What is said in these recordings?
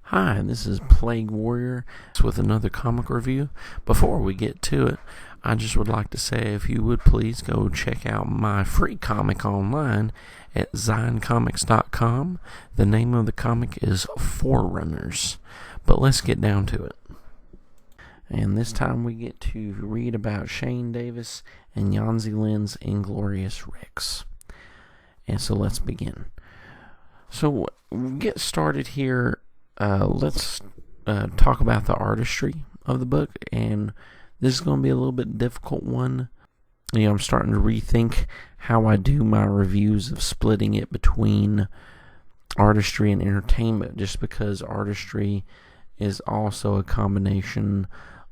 Hi, this is Plague Warrior with another comic review. Before we get to it, I just would like to say if you would please go check out my free comic online at ZionComics.com. The name of the comic is Forerunners. But let's get down to it. And this time we get to read about Shane Davis and Yanzi Lynn's Inglorious Rex. And so let's begin. So we get started here. Let's talk about the artistry of the book, and this is going to be a little bit difficult one. I'm starting to rethink how I do my reviews of splitting it between artistry and entertainment, just because artistry is also a combination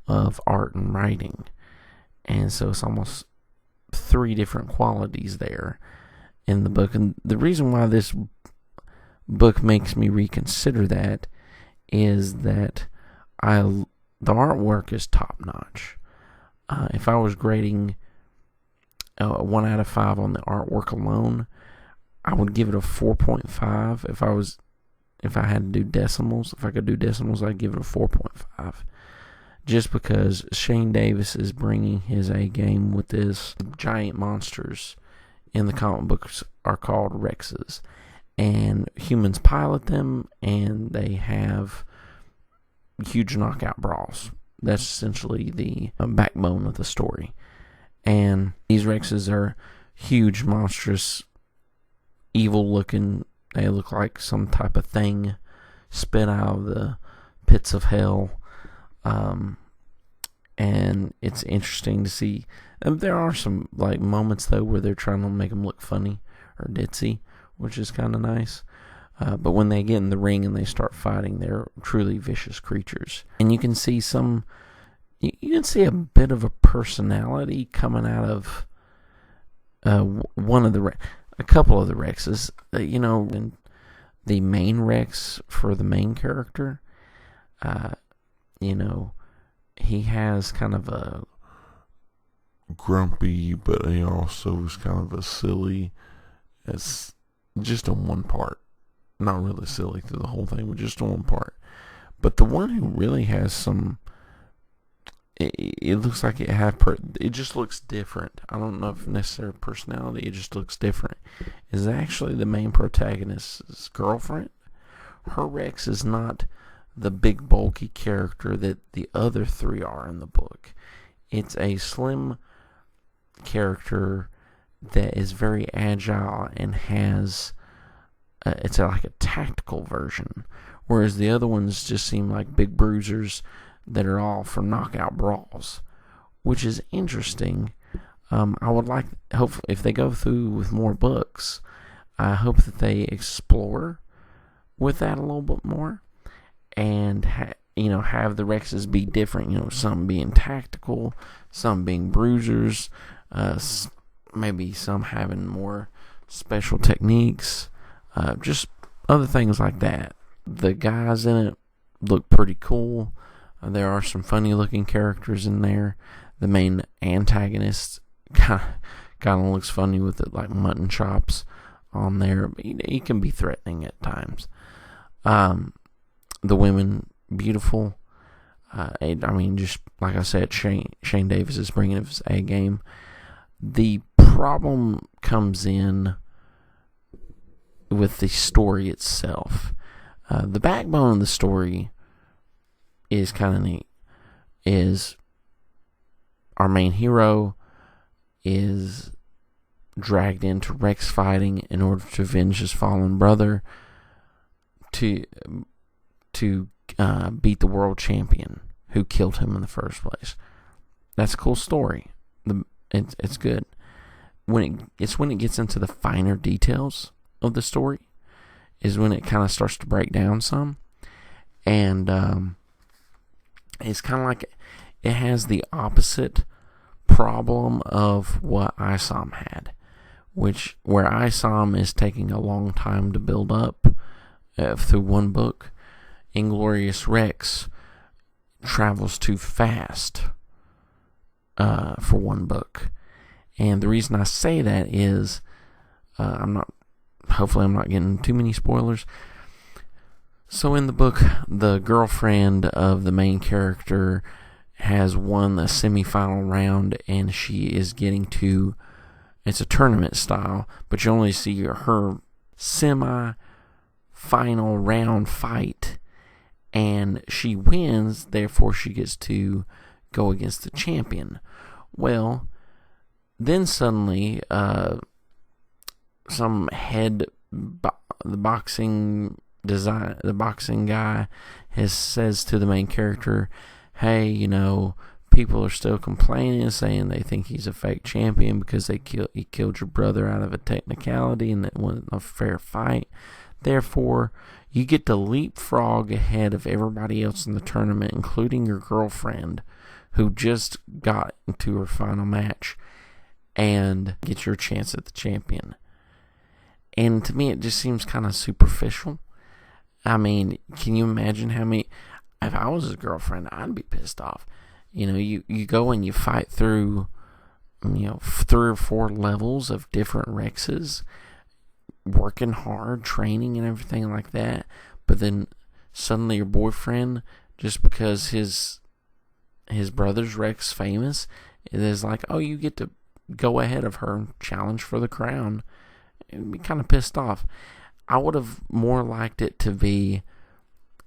of art and writing, and so it's almost three different qualities there in the book. And the reason why this book makes me reconsider that is that the artwork is top notch. If I was grading 1 out of 5 on the artwork alone, I would give it a 4.5. If I had to do decimals, if I could do decimals, I'd give it a 4.5. Just because Shane Davis is bringing his A game with this. Giant monsters in the comic books are called Rexes, and humans pilot them, and they have huge knockout brawls. That's essentially the backbone of the story. And these Rexes are huge, monstrous, evil-looking. They look like some type of thing spit out of the pits of hell. And it's interesting to see. There are some moments, though, where they're trying to make them look funny or ditzy, which is kind of nice. But when they get in the ring and they start fighting, they're truly vicious creatures. And you can see a bit of a personality coming out of a couple of the Rexes. And the main Rex for the main character, he has kind of a grumpy, but he also is kind of a silly. It's just on one part. Not really silly through the whole thing, but just on one part. But the one who really has some, it looks like it just looks different. I don't know if necessarily personality, it just looks different. Is actually the main protagonist's girlfriend. Her Rex is not the big bulky character that the other three are in the book. It's a slim character that is very agile and has it's like a tactical version, whereas the other ones just seem like big bruisers that are all for knockout brawls, which is interesting. I would hope if they go through with more books, I hope that they explore with that a little bit more, and have the Rexes be different. Some being tactical, some being bruisers, maybe some having more special techniques. Just other things like that. The guys in it look pretty cool. There are some funny looking characters in there. The main antagonist kind of looks funny with it, like mutton chops on there. But he can be threatening at times. The women, beautiful. Just like I said, Shane Davis is bringing his A game. The problem comes in with the story itself. The backbone of the story is kind of neat. Is our main hero is dragged into Rex fighting in order to avenge his fallen brother to beat the world champion who killed him in the first place. That's a cool story. It's good. When it gets into the finer details of the story is when it kind of starts to break down some, and it's kind of like it has the opposite problem of what ISOM had, where ISOM is taking a long time to build up through one book. Inglorious Rex travels too fast for one book, and the reason I say that is hopefully I'm not getting too many spoilers. So in the book, the girlfriend of the main character has won the semifinal round, and she is getting to, it's a tournament style, but you only see her semi-final round fight, and she wins, therefore she gets to go against the champion. Well, then suddenly, some the boxing guy says to the main character, hey, people are still complaining, saying they think he's a fake champion because he killed your brother out of a technicality and it wasn't a fair fight. Therefore, you get to leapfrog ahead of everybody else in the tournament, including your girlfriend, who just got into her final match, and get your chance at the champion. And to me, it just seems kind of superficial. I mean, can you imagine how many... If I was his girlfriend, I'd be pissed off. You go and you fight through, 3 or 4 levels of different Rexes, working hard, training and everything like that. But then suddenly your boyfriend, just because his brother's Rex famous, it is like, oh, you get to go ahead of her and challenge for the crown. It'd be kind of pissed off. I would have more liked it to be,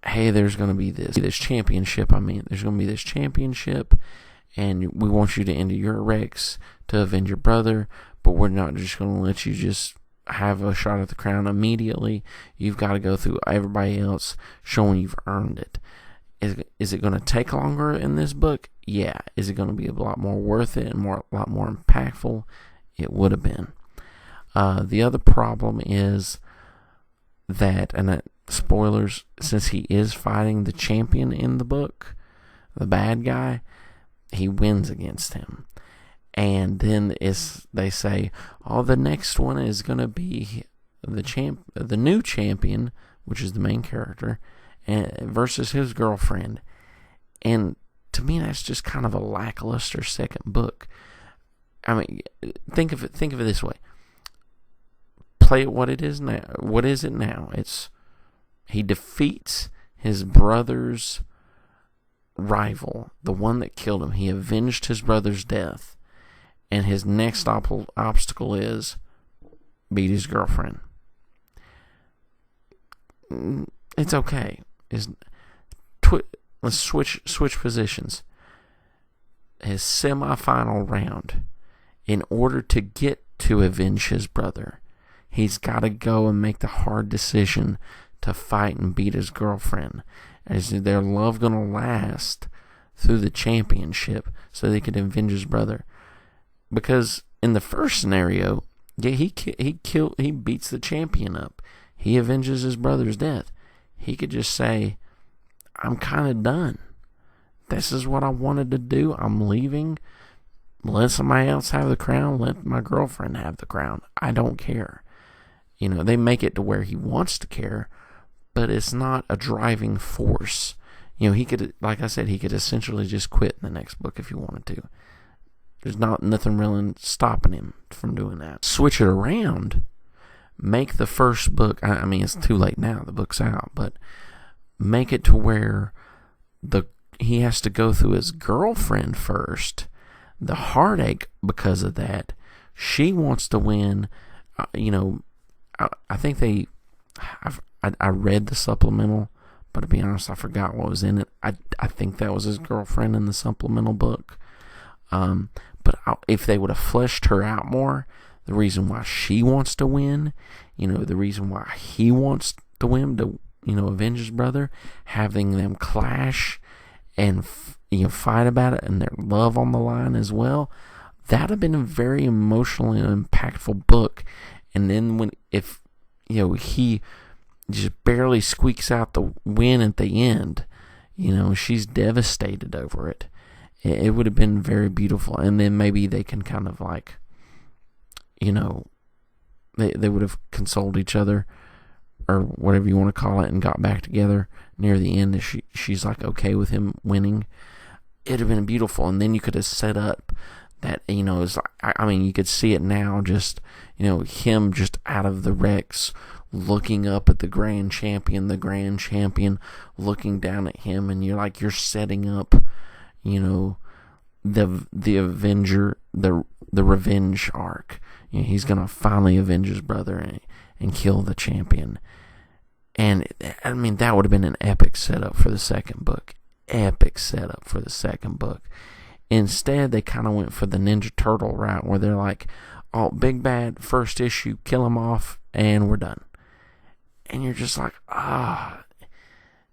hey, there's going to be this championship. There's going to be this championship, and we want you to enter your Rex to avenge your brother, but we're not just going to let you just have a shot at the crown immediately. You've got to go through everybody else, showing you've earned it. Is it going to take longer in this book? Yeah. Is it going to be a lot more worth it and a lot more impactful? It would have been. The other problem is that, and spoilers, since he is fighting the champion in the book, the bad guy, he wins against him. And then they say, oh, the next one is going to be the new champion, which is the main character, versus his girlfriend. And to me, that's just kind of a lackluster second book. I mean, think of it this way. Play it what it is now. What is it now? He defeats his brother's rival, the one that killed him. He avenged his brother's death, and his next obstacle is beat his girlfriend. It's okay. Let's switch positions. His semifinal round, in order to get to avenge his brother, he's got to go and make the hard decision to fight and beat his girlfriend. Is their love going to last through the championship so they could avenge his brother? Because in the first scenario, yeah, he beats the champion up. He avenges his brother's death. He could just say, I'm kind of done. This is what I wanted to do. I'm leaving. Let somebody else have the crown. Let my girlfriend have the crown. I don't care. They make it to where he wants to care, but it's not a driving force. He could, like I said, he could essentially just quit in the next book if he wanted to. There's nothing really stopping him from doing that. Switch it around. Make the first book, I mean, it's too late now, the book's out, but make it to where he has to go through his girlfriend first. The heartache because of that. She wants to win. I think I read the supplemental, but to be honest, I forgot what was in it. I think that was his girlfriend in the supplemental book. But if they would have fleshed her out more, the reason why she wants to win, the reason why he wants to win, to avenge his brother, having them clash and fight about it, and their love on the line as well, that'd have been a very emotionally impactful book. And then if he just barely squeaks out the win at the end, she's devastated over it. It would have been very beautiful. And then maybe they can kind of like, they would have consoled each other, or whatever you want to call it, and got back together near the end. And she's like okay with him winning. It'd have been beautiful. And then you could have set up that, it's like, I mean, you could see it now, just, him just out of the Rex, looking up at the grand champion looking down at him, and you're setting up, the Avenger, the revenge arc. He's gonna finally avenge his brother and kill the champion. And I mean, that would have been an epic setup for the second book. Instead, they kind of went for the Ninja Turtle route, where they're like, "Oh, big bad, first issue, kill him off, and we're done." And you're just like,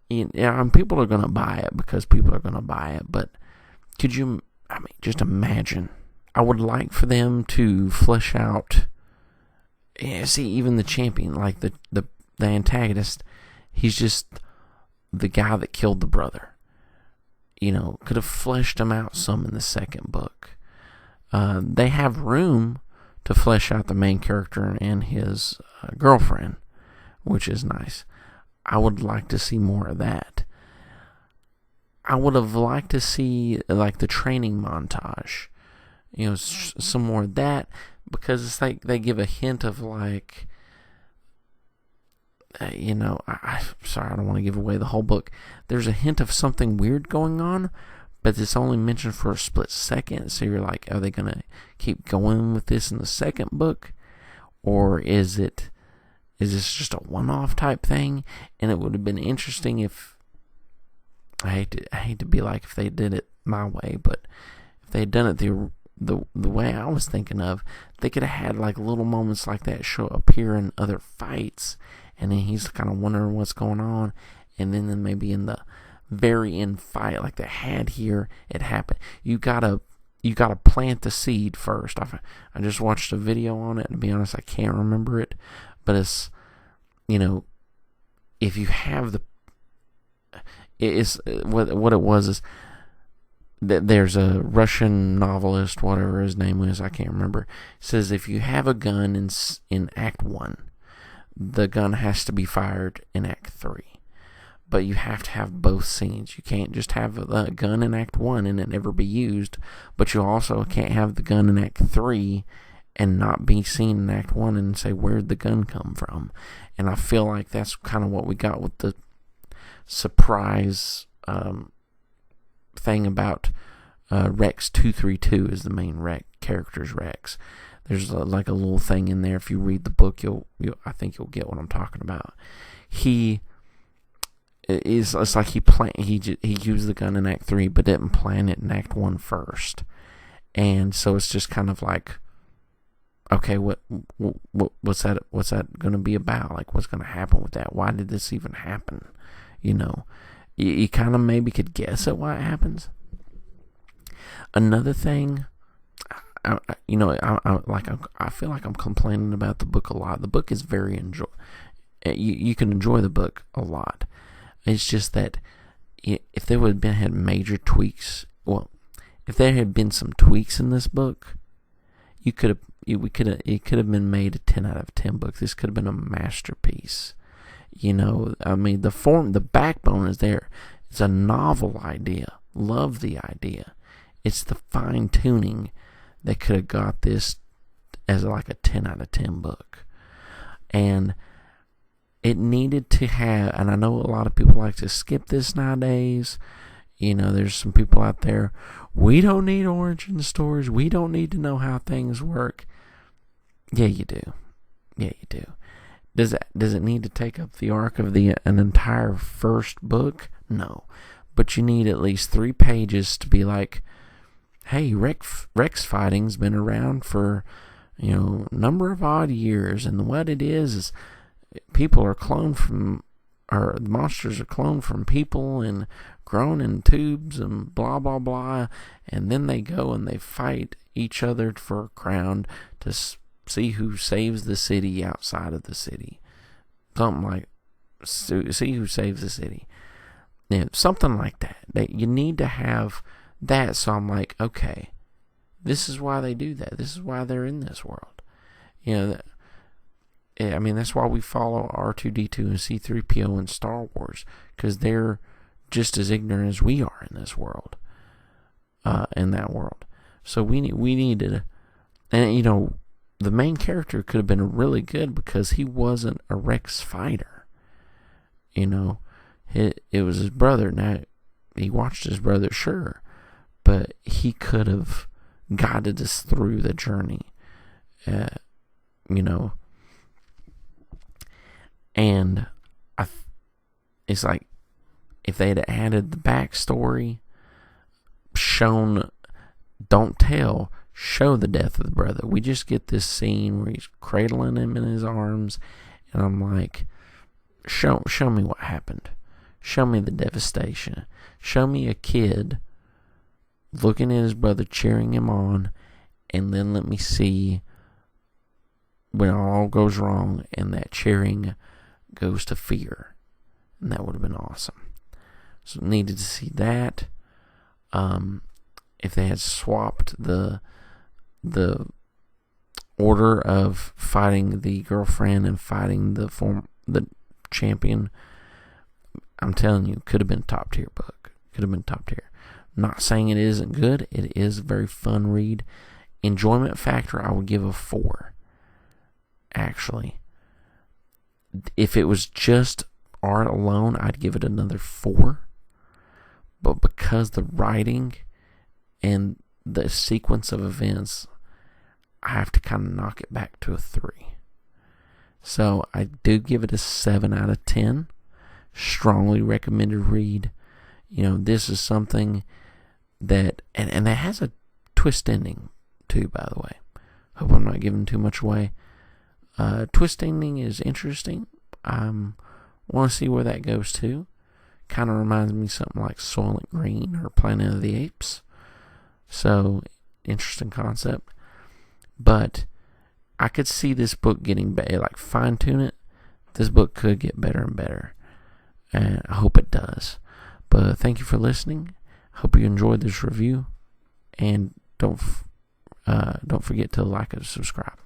and people are gonna buy it because people are gonna buy it. But could you? I mean, just imagine. I would like for them to flesh out. See, even the champion, like the antagonist, he's just the guy that killed the brother. Could have fleshed him out some in the second book. They have room to flesh out the main character and his girlfriend, which is nice. I would like to see more of that. I would have liked to see like the training montage, some more of that, because it's like they give a hint of like, I'm sorry, I don't want to give away the whole book. There's a hint of something weird going on, but it's only mentioned for a split second. So you're like, are they going to keep going with this in the second book? Or is this just a one-off type thing? And it would have been interesting if, I hate to be like if they did it my way, but if they had done it the way I was thinking of, they could have had like little moments like that appear in other fights, and then he's kind of wondering what's going on, and then maybe in the very end fight like they had here, it happened. You gotta plant the seed first. I just watched a video on it, and to be honest, I can't remember it, but it's, if you have what it was is that there's a Russian novelist, whatever his name is, I can't remember, says if you have a gun in Act 1, the gun has to be fired in Act 3. But you have to have both scenes. You can't just have a gun in Act 1 and it never be used, but you also can't have the gun in Act 3 and not be seen in Act 1 and say, where'd the gun come from? And I feel like that's kind of what we got with the surprise thing about Rex 232 is the main character's Rex. There's like a little thing in there. If you read the book, I think you'll get what I'm talking about. It's like he used the gun in Act 3, but didn't plan it in Act 1 first, and so it's just kind of like, okay, what's that going to be about? Like, what's going to happen with that? Why did this even happen? You kind of maybe could guess at why it happens. Another thing, I feel like I'm complaining about the book a lot. The book is very you can enjoy the book a lot. It's just that if there would have had major tweaks, if there had been some tweaks in this book, it could have been made a 10 out of 10 book. This could have been a masterpiece. I mean, the backbone is there. It's a novel idea. Love the idea. It's the fine tuning that could have got this as like a 10 out of 10 book. And it needed to have, and I know a lot of people like to skip this nowadays. There's some people out there, we don't need origin stories. We don't need to know how things work. Yeah, you do. Does it need to take up the arc of an entire first book? No. But you need at least 3 pages to be like, hey, Rex fighting's been around for, number of odd years, and what it is people are cloned from, or the monsters are cloned from people and grown in tubes and blah, blah, blah, and then they go and they fight each other for a crown to see who saves the city outside of the city. Something like, see who saves the city. Yeah, something like that. You need to have that, so I'm like, okay, this is why they do that. This is why they're in this world. That's why we follow R2-D2 and C-3PO in Star Wars, because they're just as ignorant as we are in this world, in that world. So we needed, and the main character could have been really good because he wasn't a Rex fighter. It was his brother. Now, he watched his brother, sure, but he could have guided us through the journey, and it's like if they had added the backstory, don't tell, show the death of the brother. We just get this scene where he's cradling him in his arms, and I'm like, show me what happened. Show me the devastation. Show me a kid looking at his brother, cheering him on, and then let me see when all goes wrong and that cheering goes to fear. And that would have been awesome. So needed to see that. If they had swapped the order of fighting the girlfriend and fighting the champion, I'm telling you, could have been top tier book. Could have been top tier. Not saying it isn't good. It is a very fun read. Enjoyment factor, I would give a 4. Actually, if it was just art alone, I'd give it another 4. But because the writing and the sequence of events, I have to kind of knock it back to a 3. So I do give it a 7 out of 10. Strongly recommended read. This is something that, and that has a twist ending too, by the way. Hope I'm not giving too much away. Twist ending is interesting. Want to see where that goes to. Kind of reminds me of something like Soylent Green or Planet of the Apes. So, interesting concept. But I could see this book getting better. Like, fine-tune it. This book could get better and better. And I hope it does. But thank you for listening. Hope you enjoyed this review. And don't forget to like and subscribe.